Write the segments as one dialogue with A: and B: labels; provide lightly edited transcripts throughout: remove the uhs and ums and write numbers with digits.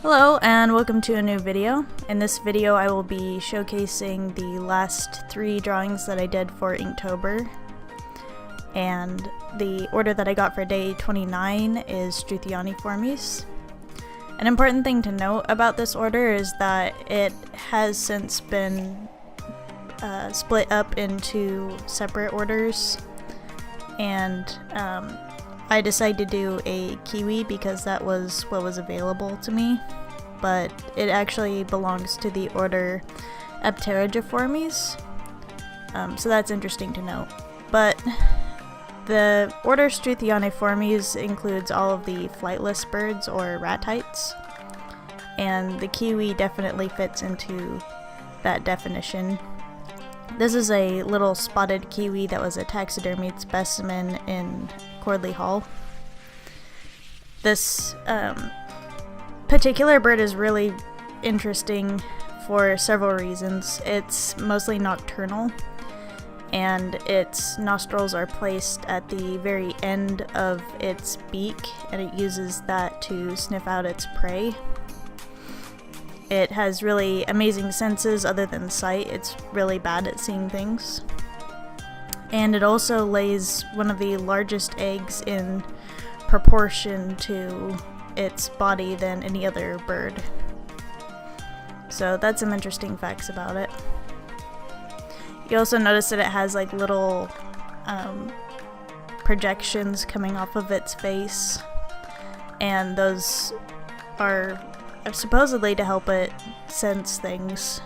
A: Hello and welcome to a new video. In this video I will be showcasing the last 3 drawings that I did for Inktober, and the order that I got for day 29 is Struthioneformes. An important thing to note about this order is that it has since been split up into separate orders, and I decided to do a kiwi because that was what was available to me, but it actually belongs to the order Iridescence, so that's interesting to note. But the order Struthioneformes includes all of the flightless birds or ratites, and the kiwi definitely fits into that definition. This is a little spotted kiwi that was a taxidermied specimen in Cordley Hall. This particular bird is really interesting for several reasons. It's mostly nocturnal, and its nostrils are placed at the very end of its beak, and it uses that to sniff out its prey. It has really amazing senses other than sight. It's really bad at seeing things. And it also lays one of the largest eggs in proportion to its body than any other bird. So that's some interesting facts about it. You also notice that it has like little projections coming off of its face, and those are supposedly to help it sense things,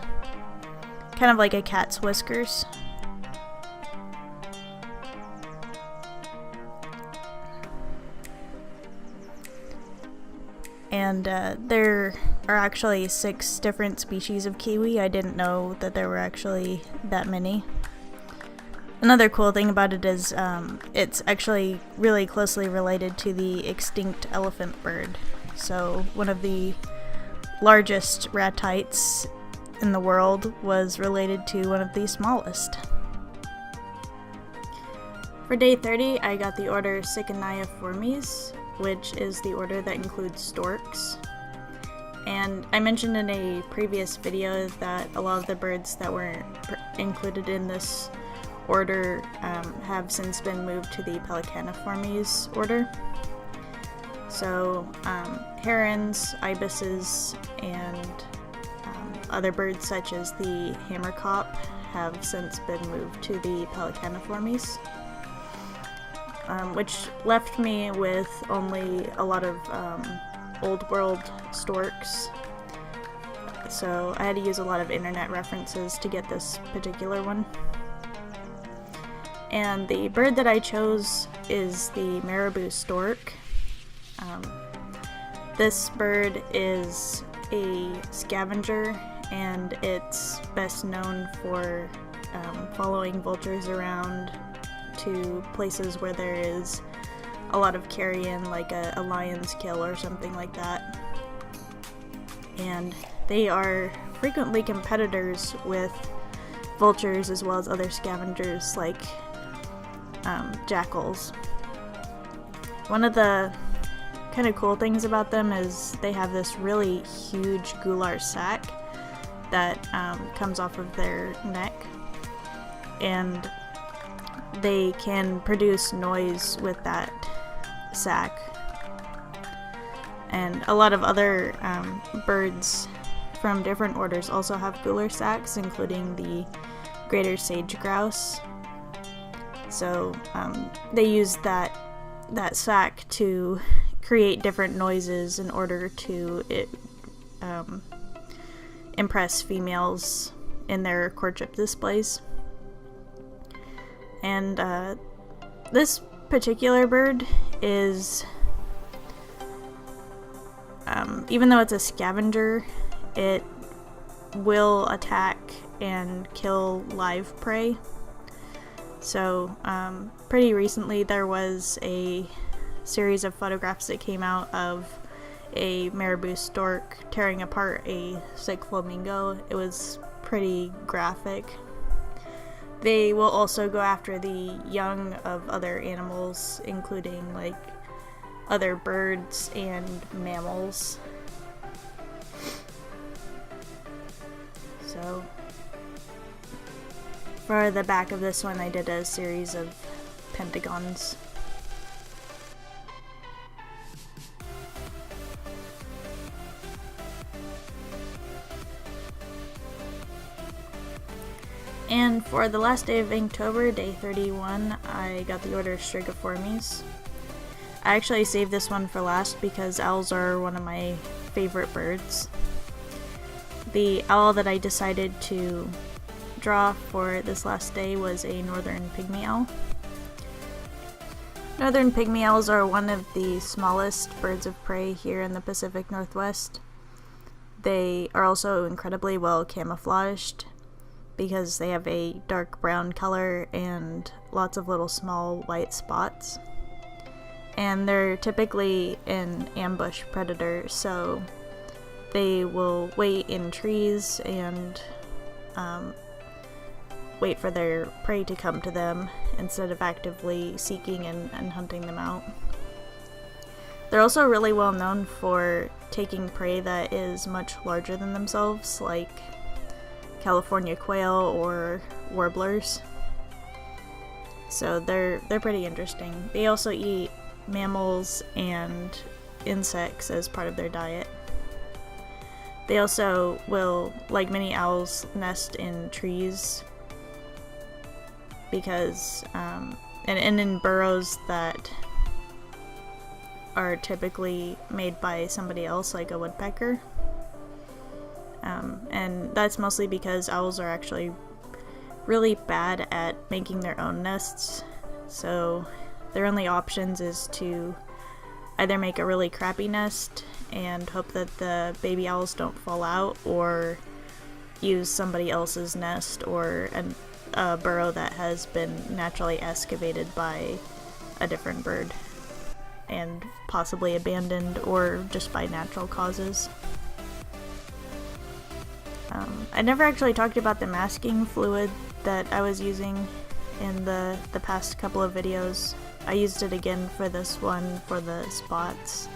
A: kind of like a cat's whiskers. And there are actually 6 different species of kiwi. I didn't know that there were actually that many. Another cool thing about it is it's actually really closely related to the extinct elephant bird. So one of the largest ratites in the world was related to one of the smallest. For day 30, I got the order Syconiiformes, which is the order that includes storks. And I mentioned in a previous video that a lot of the birds that were included in this order have since been moved to the Pelecaniformes order. So herons, ibises, and other birds such as the hammercop have since been moved to the Pelecaniformes, which left me with only a lot of old world storks. So I had to use a lot of internet references to get this particular one. And the bird that I chose is the marabou stork. This bird is a scavenger, and it's best known for following vultures around to places where there is a lot of carrion, like a lion's kill or something like that. And they are frequently competitors with vultures as well as other scavengers like jackals. One of the kind of cool things about them is they have this really huge gular sac that comes off of their neck, and they can produce noise with that sac. And a lot of other birds from different orders also have gular sacs, including the greater sage grouse. So they use that sac to create different noises in order to impress females in their courtship displays. And this particular bird is, even though it's a scavenger, it will attack and kill live prey. So pretty recently there was a series of photographs that came out of a marabou stork tearing apart a sick flamingo. It was pretty graphic. They will also go after the young of other animals, including like other birds and mammals. So for the back of this one, I did a series of pentagons. And for the last day of Inktober, day 31, I got the order of Strigiformes. I actually saved this one for last because owls are one of my favorite birds. The owl that I decided to draw for this last day was a northern pygmy owl. Northern pygmy owls are one of the smallest birds of prey here in the Pacific Northwest. They are also incredibly well camouflaged because they have a dark brown color and lots of little small white spots. And they're typically an ambush predator, so they will wait in trees and wait for their prey to come to them instead of actively seeking and hunting them out. They're also really well known for taking prey that is much larger than themselves, like California quail or warblers. So they're pretty interesting. They also eat mammals and insects as part of their diet. They also will, like many owls, nest in trees because and in burrows that are typically made by somebody else, like a woodpecker. And that's mostly because owls are actually really bad at making their own nests, so their only options is to either make a really crappy nest and hope that the baby owls don't fall out, or use somebody else's nest or a burrow that has been naturally excavated by a different bird and possibly abandoned or just by natural causes. I never actually talked about the masking fluid that I was using in the past couple of videos. I used it again for this one for the spots.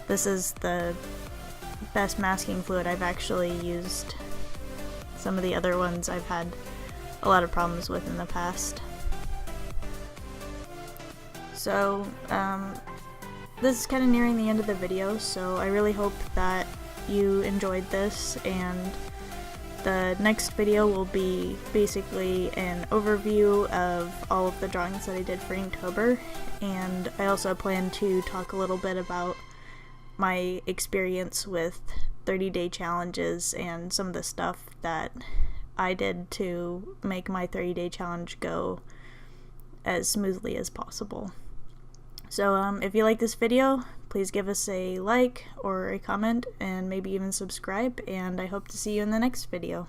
A: This is the best masking fluid I've actually used. Some of the other ones I've had a lot of problems with in the past. So this is kind of nearing the end of the video, so I really hope that you enjoyed this, and the next video will be basically an overview of all of the drawings that I did for Inktober, and I also plan to talk a little bit about my experience with 30-day challenges and some of the stuff that I did to make my 30-day challenge go as smoothly as possible. So if you like this video, please give us a like or a comment and maybe even subscribe, and I hope to see you in the next video.